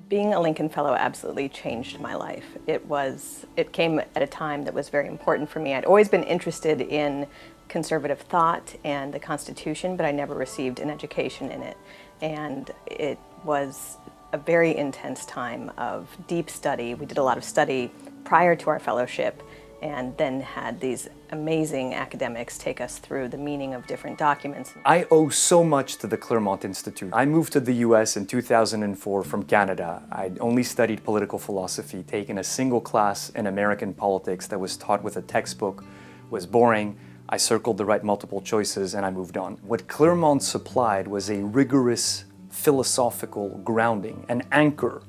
Being a Lincoln Fellow absolutely changed my life. It came at a time that was very important for me. I'd always been interested in conservative thought and the Constitution, but I never received an education in it. And it was a very intense time of deep study. We did a lot of study prior to our fellowship, and then had these amazing academics take us through the meaning of different documents. I owe so much to the Claremont Institute. I moved to the US in 2004 from Canada. I'd only studied political philosophy, taken a single class in American politics that was taught with a textbook, was boring. I circled the right multiple choices and I moved on. What Claremont supplied was a rigorous philosophical grounding, an anchor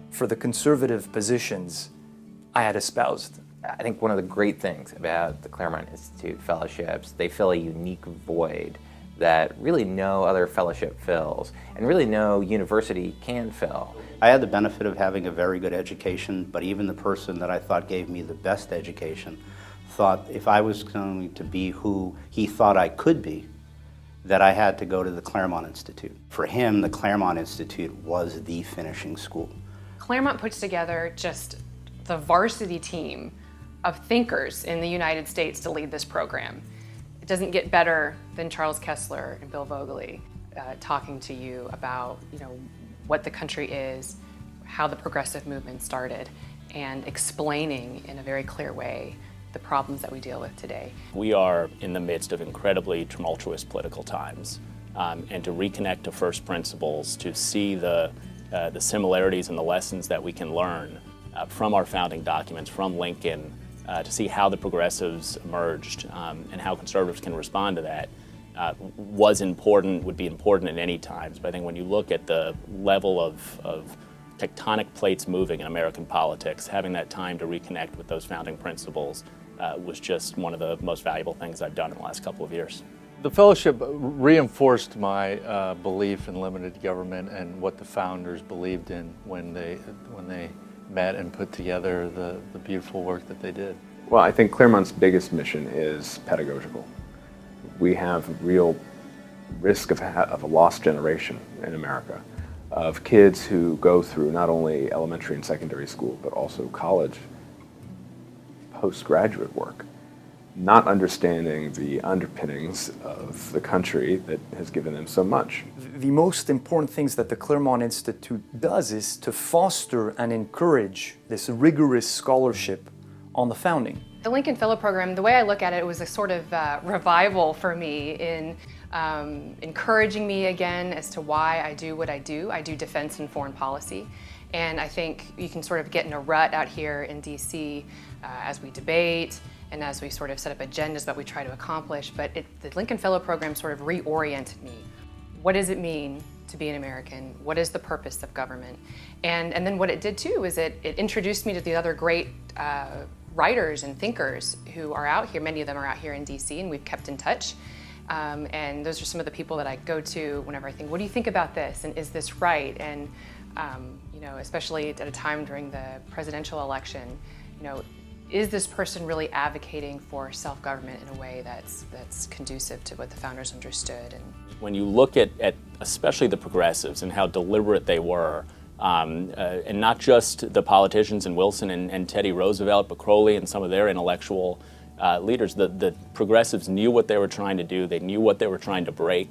for the conservative positions I had espoused. I think one of the great things about the Claremont Institute fellowships, they fill a unique void that really no other fellowship fills, and really no university can fill. I had the benefit of having a very good education, but even the person that I thought gave me the best education thought if I was going to be who he thought I could be, that I had to go to the Claremont Institute. For him, the Claremont Institute was the finishing school. Claremont puts together just the varsity team of thinkers in the United States to lead this program. It doesn't get better than Charles Kessler and Bill Vogeley talking to you about what the country is, how the progressive movement started, and explaining in a very clear way the problems that we deal with today. We are in the midst of incredibly tumultuous political times, and to reconnect to first principles, to see the similarities and the lessons that we can learn from our founding documents, from Lincoln, to see how the progressives emerged and how conservatives can respond to that would be important at any times. But I think when you look at the level of tectonic plates moving in American politics, having that time to reconnect with those founding principles was just one of the most valuable things I've done in the last couple of years. The fellowship reinforced my belief in limited government and what the founders believed in when they met and put together the beautiful work that they did. Well, I think Claremont's biggest mission is pedagogical. We have real risk of a lost generation in America, of kids who go through not only elementary and secondary school, but also college, postgraduate work, not understanding the underpinnings of the country that has given them so much. The most important things that the Claremont Institute does is to foster and encourage this rigorous scholarship on the founding. The Lincoln Fellow Program, the way I look at it was a sort of revival for me in encouraging me again as to why I do what I do. I do defense and foreign policy. And I think you can sort of get in a rut out here in DC as we debate and as we sort of set up agendas that we try to accomplish. But the Lincoln Fellow Program sort of reoriented me. What does it mean to be an American? What is the purpose of government? And then what it did too is it introduced me to the other great writers and thinkers who are out here. Many of them are out here in DC, and we've kept in touch. And those are some of the people that I go to whenever I think, what do you think about this? And is this right? And especially at a time during the presidential election, is this person really advocating for self-government in a way that's conducive to what the founders understood? And when you look at especially the progressives and how deliberate they were, and not just the politicians and Wilson and Teddy Roosevelt, but Crowley and some of their intellectual leaders, the progressives knew what they were trying to do, they knew what they were trying to break,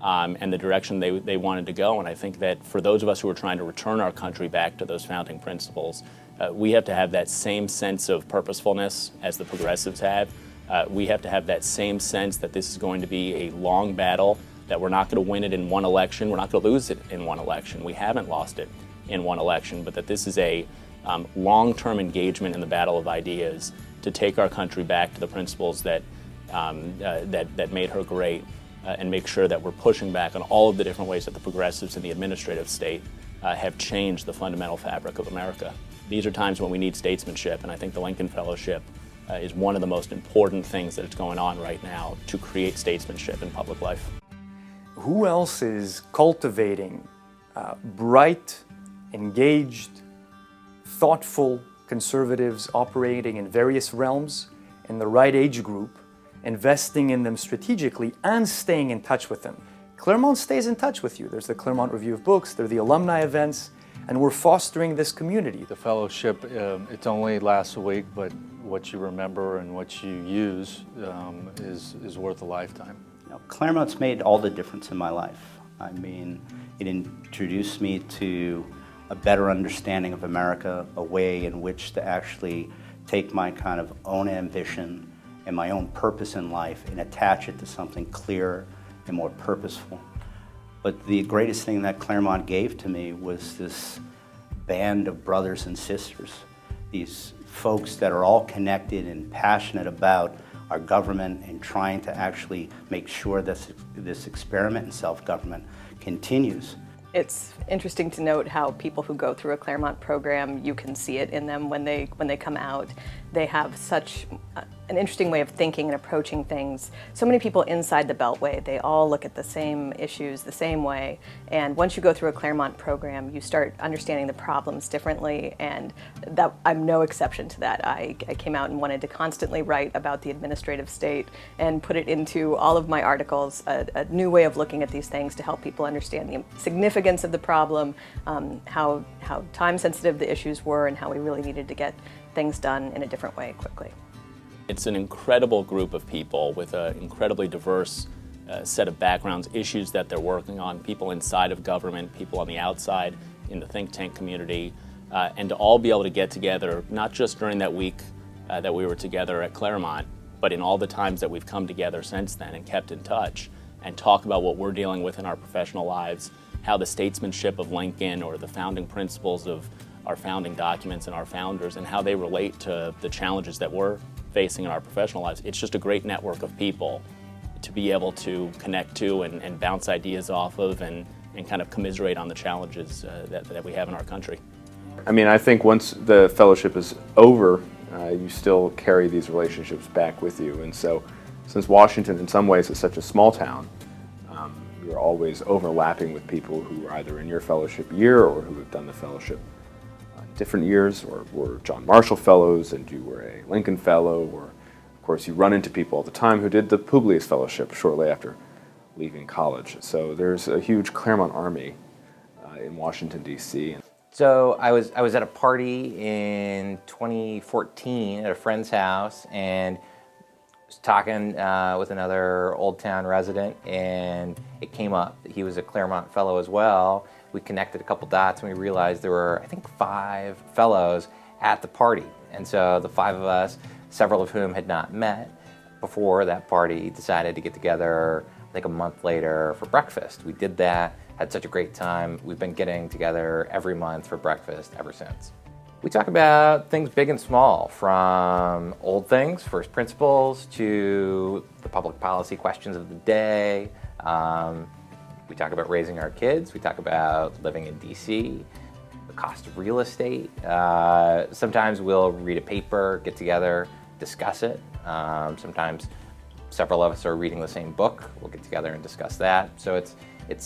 and the direction they wanted to go. And I think that for those of us who are trying to return our country back to those founding principles, we have to have that same sense of purposefulness as the progressives have. We have to have that same sense that this is going to be a long battle, that we're not going to win it in one election, we're not going to lose it in one election. We haven't lost it in one election, but that this is a long-term engagement in the battle of ideas to take our country back to the principles that made her great, and make sure that we're pushing back on all of the different ways that the progressives in the administrative state have changed the fundamental fabric of America. These are times when we need statesmanship, and I think the Lincoln Fellowship is one of the most important things that's going on right now to create statesmanship in public life. Who else is cultivating bright, engaged, thoughtful conservatives operating in various realms in the right age group, investing in them strategically and staying in touch with them? Claremont stays in touch with you. There's the Claremont Review of Books, there are the alumni events, and we're fostering this community. The fellowship, it only lasts a week, but what you remember and what you use is worth a lifetime. You know, Claremont's made all the difference in my life. I mean, it introduced me to a better understanding of America, a way in which to actually take my kind of own ambition and my own purpose in life and attach it to something clearer and more purposeful. But the greatest thing that Claremont gave to me was this band of brothers and sisters, these folks that are all connected and passionate about our government and trying to actually make sure that this experiment in self-government continues. It's interesting to note how people who go through a Claremont program, you can see it in them when they come out. They have such an interesting way of thinking and approaching things. So many people inside the Beltway, they all look at the same issues the same way. And once you go through a Claremont program, you start understanding the problems differently. And that, I'm no exception to that. I came out and wanted to constantly write about the administrative state and put it into all of my articles, a new way of looking at these things to help people understand the significance of the problem, how time-sensitive the issues were, and how we really needed to get things done in a different way quickly. It's an incredible group of people with an incredibly diverse set of backgrounds, issues that they're working on, people inside of government, people on the outside in the think tank community, and to all be able to get together, not just during that week that we were together at Claremont, but in all the times that we've come together since then and kept in touch and talk about what we're dealing with in our professional lives, how the statesmanship of Lincoln or the founding principles of our founding documents and our founders and how they relate to the challenges that we're facing in our professional lives. It's just a great network of people to be able to connect to and bounce ideas off of and kind of commiserate on the challenges that we have in our country. I mean, I think once the fellowship is over, you still carry these relationships back with you. And so, since Washington in some ways is such a small town, you're always overlapping with people who are either in your fellowship year or who have done the fellowship different years, or were John Marshall Fellows and you were a Lincoln Fellow, or of course you run into people all the time who did the Publius Fellowship shortly after leaving college. So there's a huge Claremont army in Washington, D.C. So I was at a party in 2014 at a friend's house and was talking with another Old Town resident, and it came up that he was a Claremont Fellow as well. We connected a couple dots and we realized there were, I think, 5 fellows at the party. And so the 5 of us, several of whom had not met before that party, decided to get together, I think, a month later for breakfast. We did that, had such a great time. We've been getting together every month for breakfast ever since. We talk about things big and small, from old things, first principles, to the public policy questions of the day. We talk about raising our kids. We talk about living in D.C., the cost of real estate. Sometimes we'll read a paper, get together, discuss it. Sometimes several of us are reading the same book. We'll get together and discuss that. So it's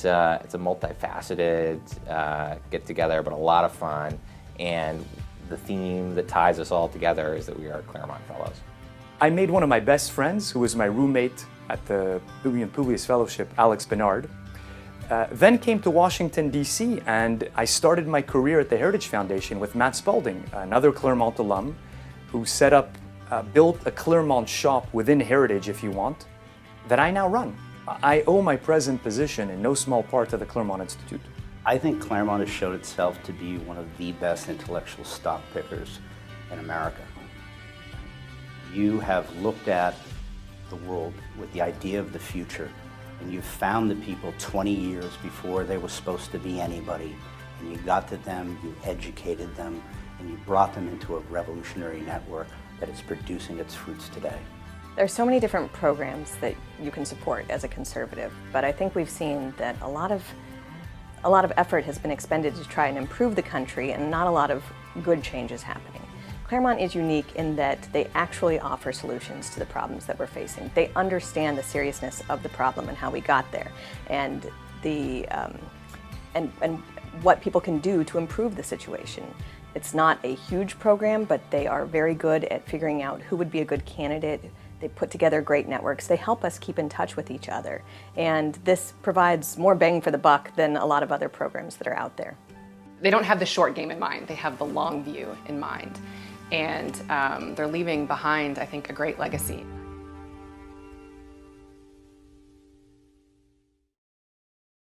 a multifaceted get together, but a lot of fun. And the theme that ties us all together is that we are Claremont Fellows. I made one of my best friends, who was my roommate at the Publius Fellowship, Alex Bernard. Then came to Washington, D.C., and I started my career at the Heritage Foundation with Matt Spalding, another Claremont alum, who built a Claremont shop within Heritage, if you want, that I now run. I owe my present position in no small part to the Claremont Institute. I think Claremont has showed itself to be one of the best intellectual stock pickers in America. You have looked at the world with the idea of the future, and you found the people 20 years before they were supposed to be anybody, and you got to them, you educated them, and you brought them into a revolutionary network that is producing its fruits today. There's so many different programs that you can support as a conservative, but I think we've seen that a lot of effort has been expended to try and improve the country, and not a lot of good changes happening. Claremont is unique in that they actually offer solutions to the problems that we're facing. They understand the seriousness of the problem and how we got there, and and what people can do to improve the situation. It's not a huge program, but they are very good at figuring out who would be a good candidate. They put together great networks. They help us keep in touch with each other, and this provides more bang for the buck than a lot of other programs that are out there. they don't have the short game in mind, they have the long view in mind. And they're leaving behind, I think, a great legacy.